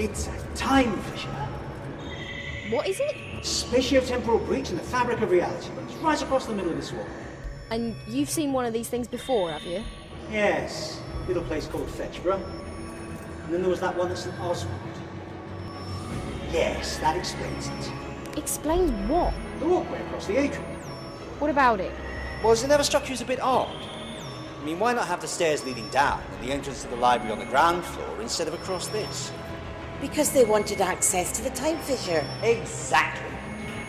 It's a time fissure. What is it? Spatiotemporal breach in the fabric of reality. It's right across the middle of this wall. And you've seen one of these things before, have you? Yes, little place called Fetchborough. And then there was that one at St. Oswald. Yes, that explains it. Explains what? The walkway across the atrium. What about it? Well, has it never struck you as a bit odd? I mean, why not have the stairs leading down and the entrance to the library on the ground floor instead of across this? Because they wanted access to the time fissure. Exactly.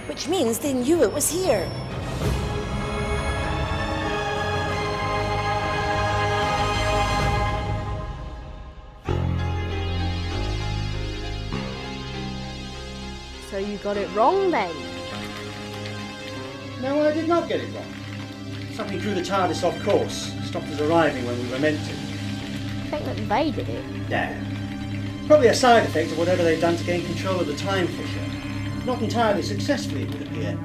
Which means they knew it was here. So you got it wrong then? No, I did not get it wrong. Something drew the TARDIS off course, stopped us arriving when we were meant to. I think that they did it. Yeah. Probably a side effect of whatever they've done to gain control of the time fissure. Not entirely successfully, it would appear.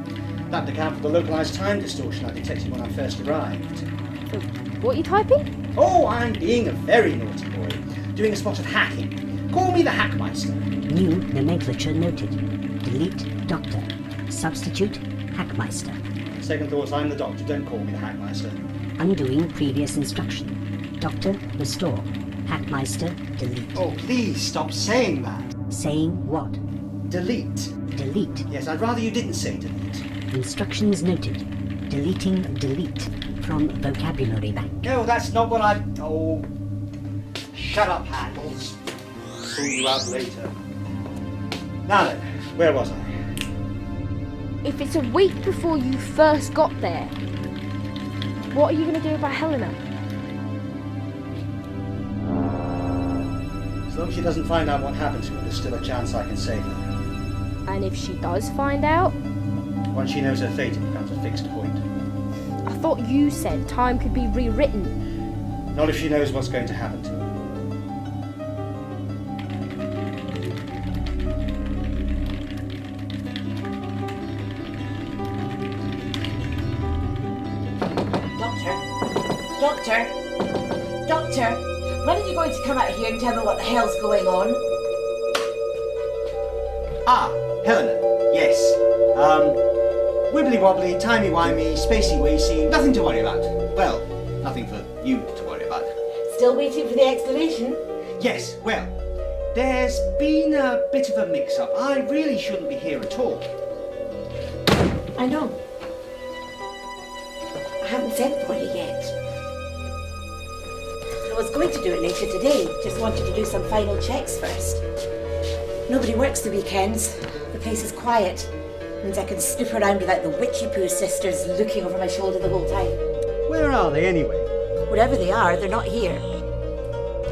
That would account for the localised time distortion I detected when I first arrived. So, what are you typing? Oh, I'm being a very naughty boy, doing a spot of hacking. Call me the Hackmeister. New nomenclature noted. Delete Doctor. Substitute Hackmeister. Second thoughts, I'm the Doctor, don't call me the Hackmeister. Undoing previous instruction. Doctor, restore. Hackmeister, delete. Oh, please stop saying that. Saying what? Delete. Delete. Yes, I'd rather you didn't say delete. Instructions noted. Deleting delete from vocabulary bank. No, that's not what I... Oh, shut up, Handles. Sort you out later. Now then, where was I? If it's a week before you first got there, what are you going to do about Helena? As long as she doesn't find out what happened to her, there's still a chance I can save her. And if she does find out? Once she knows her fate, it becomes a fixed point. I thought you said time could be rewritten. Not if she knows what's going to happen to her. Doctor, when are you going to come out here and tell me what the hell's going on? Ah, Helena. Yes. Wibbly wobbly, timey wimey, spacey wacy, nothing to worry about. Well, nothing for you to worry about. Still waiting for the explanation? Yes, well, there's been a bit of a mix-up. I really shouldn't be here at all. I know. I haven't sent for you yet. I was going to do it later today, just wanted to do some final checks first. Nobody works the weekends. The place is quiet. Means I can snoop around without the Witchy-Poo sisters looking over my shoulder the whole time. Where are they anyway? Wherever they are, they're not here.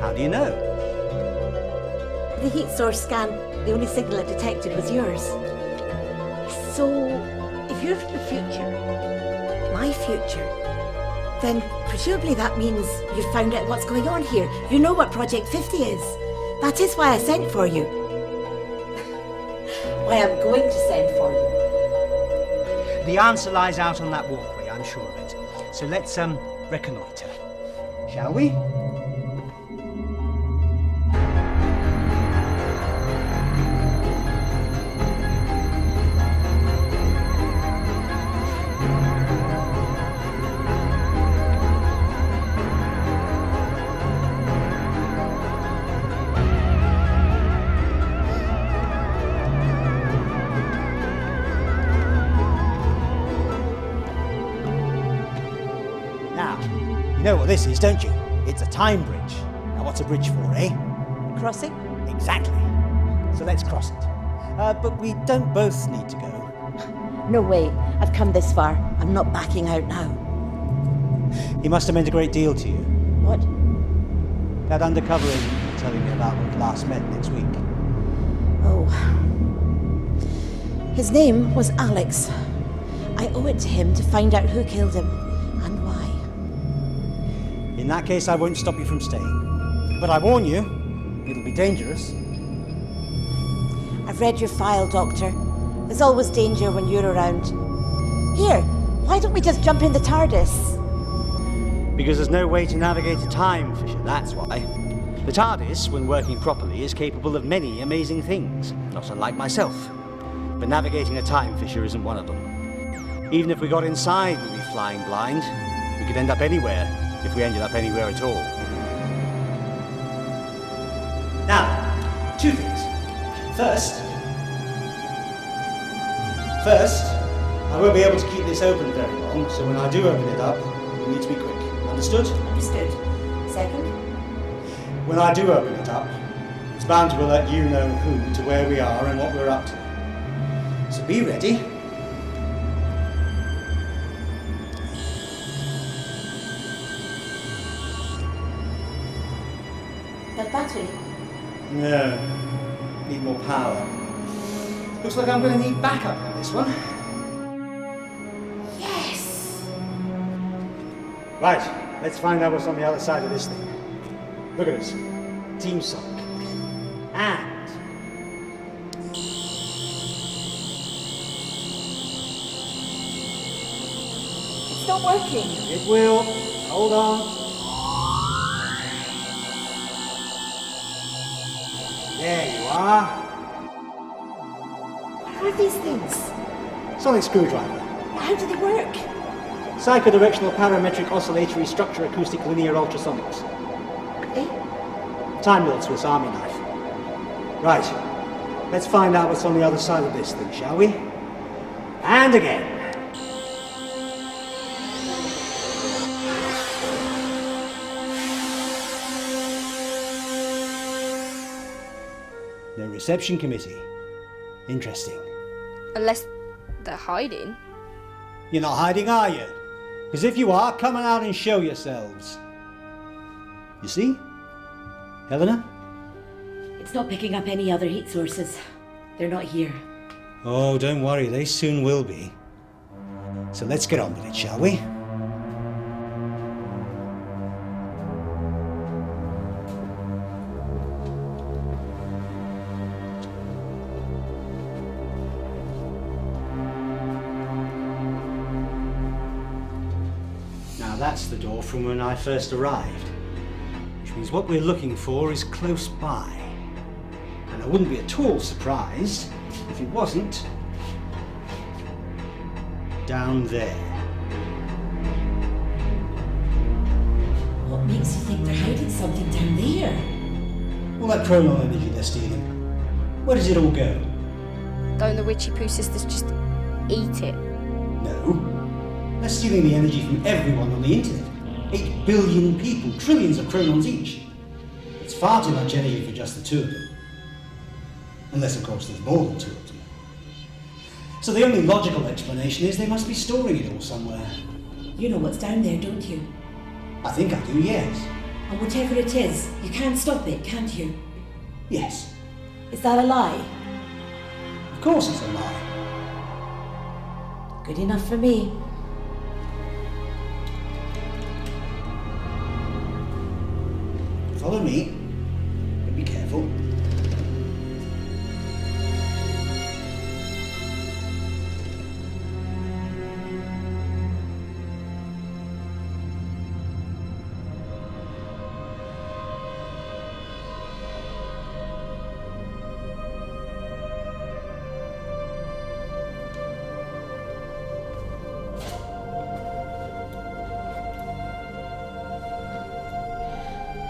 How do you know? The heat source scan, the only signal it detected was yours. So, if you're from the future, my future, then presumably that means you've found out what's going on here. You know what Project 50 is. That is why I sent for you. Why I'm going to send for you. The answer lies out on that walkway, I'm sure of it. So let's, reconnoitre. Shall we? You know what this is, don't you? It's a time bridge. Now what's a bridge for, eh? Crossing? Exactly. So let's cross it. But we don't both need to go. No way. I've come this far. I'm not backing out now. He must have meant a great deal to you. What? That undercover agent you were telling me about when we last met next week. Oh. His name was Alex. I owe it to him to find out who killed him and why. In that case, I won't stop you from staying. But I warn you, it'll be dangerous. I've read your file, Doctor. There's always danger when you're around. Here, why don't we just jump in the TARDIS? Because there's no way to navigate a time fissure, that's why. The TARDIS, when working properly, is capable of many amazing things, not unlike myself. But navigating a time fissure isn't one of them. Even if we got inside, we'd be flying blind. We could end up anywhere, if we ended up anywhere at all. Now, two things. First, I won't be able to keep this open very long, so when I do open it up, you need to be quick. Understood? Understood. Second, When I do open it up, it's bound to alert you know who to where we are and what we're up to. So be ready. that battery. No. Need more power. Looks like I'm going to need backup on this one. Yes! Right, let's find out what's on the other side of this thing. Look at us. Team Sonic. And It's not working. it will. Hold on. There you are. What are these things? Sonic screwdriver. How do they work? Psychodirectional parametric oscillatory structure acoustic linear ultrasonics. Eh? Time Lord Swiss Army knife. Right. Let's find out what's on the other side of this thing, shall we? And again. No reception committee. Interesting. Unless they're hiding. You're not hiding, are you? Because if you are, come on out and show yourselves. You see? Helena? It's not picking up any other heat sources. They're not here. Oh, don't worry, they soon will be. So let's get on with it, shall we? Now that's the door from when I first arrived. Which means what we're looking for is close by. And I wouldn't be at all surprised if it wasn't down there. What makes you think they're hiding something down there? All that chronon energy they're stealing, where does it all go? Don't the Witchy Poo sisters just eat it? No. They're stealing the energy from everyone on the internet. 8 billion people, trillions of chronons each. It's far too much energy for just the two of them. Unless, of course, there's more than two of them. So the only logical explanation is they must be storing it all somewhere. You know what's down there, don't you? I think I do, yes. And whatever it is, you can't stop it, can't you? Yes. Is that a lie? Of course it's a lie. Good enough for me. Follow me. But be careful.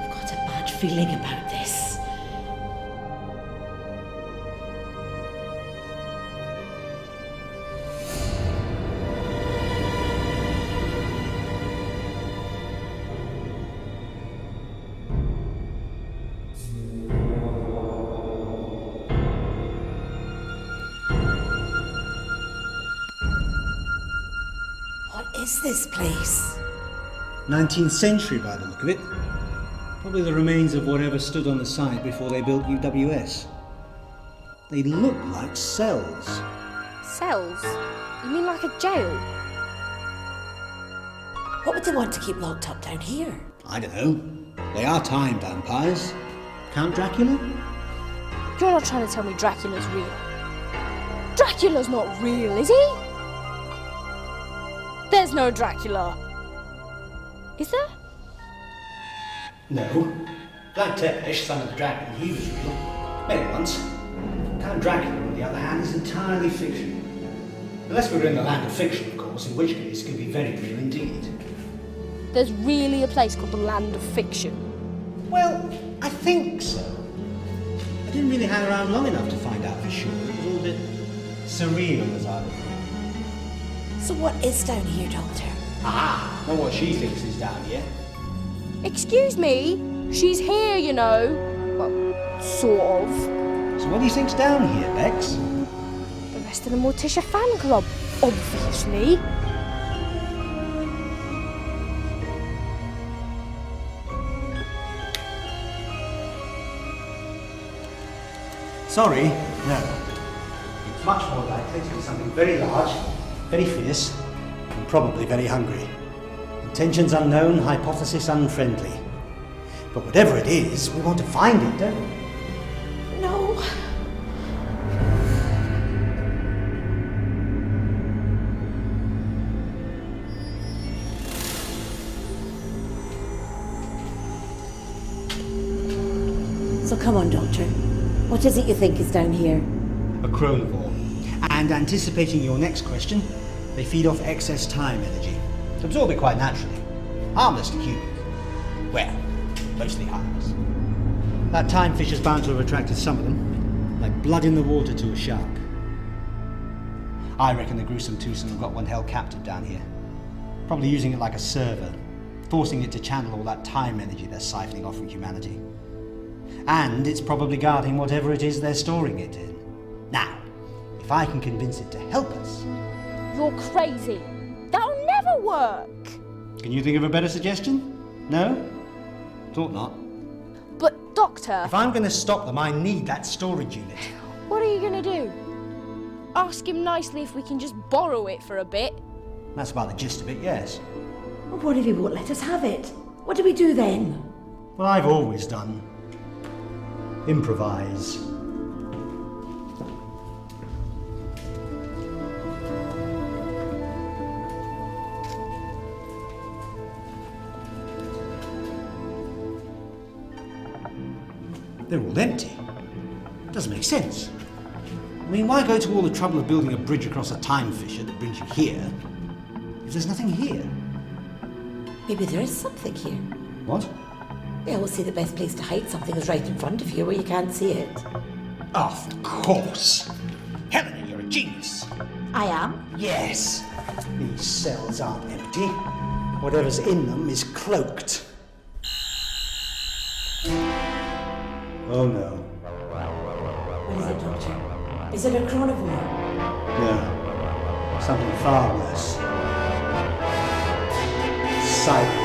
I've got a bad feeling about this. What is this place? 19th century by the look of it. Probably the remains of whatever stood on the site before they built UWS. They look like cells. Cells? You mean like a jail? What would they want to keep locked up down here? I don't know. They are time vampires. Count Dracula? You're not trying to tell me Dracula's real. Dracula's not real, is he? There's no Dracula. Is there? No. Vlad Tepes, son of the dragon, he was real. Maybe once. Count Dracula, on the other hand, is entirely fiction. Unless we're in the land of fiction, of course, in which case it can be very real indeed. There's really a place called the Land of Fiction. Well, I think so. I didn't really hang around long enough to find out for sure. It was all a bit surreal, as I would put it. So what is down here, Doctor? Ah, not what she thinks is down here. Excuse me, she's here, you know. Well, sort of. So what do you think's down here, Bex? The rest of the Morticia fan club, obviously. Sorry, no. It's much more likely to be something very large, very fierce, and probably very hungry. Intentions unknown, hypothesis unfriendly. But whatever it is, we want to find it, don't we? No. So come on, Doctor. What is it you think is down here? A chronivore. And anticipating your next question, they feed off excess time energy. Absorb it quite naturally. Harmless to humans. Well, mostly harmless. That time fish is bound to have attracted some of them, like blood in the water to a shark. I reckon the gruesome twosome have got one held captive down here. Probably using it like a server, forcing it to channel all that time energy they're siphoning off from humanity. And it's probably guarding whatever it is they're storing it in. Now, if I can convince it to help us... You're crazy. That'll never work. Can you think of a better suggestion? No? Thought not. But, Doctor, If I'm going to stop them, I need that storage unit. what are you going to do? Ask him nicely if we can just borrow it for a bit. That's about the gist of it, yes. Well, what if he won't let us have it? What do we do then? Well, I've always done. Improvise. They're all empty. Doesn't make sense. I mean, why go to all the trouble of building a bridge across a time fissure that brings you here if there's nothing here? Maybe there is something here. What? They always say the best place to hide something is right in front of you where you can't see it. Of course. Helena, you're a genius. I am. Yes. These cells aren't empty. Whatever's in them is cloaked. Oh no. What is it, Doctor? Is it a chronivore? No. Something far worse. Silence.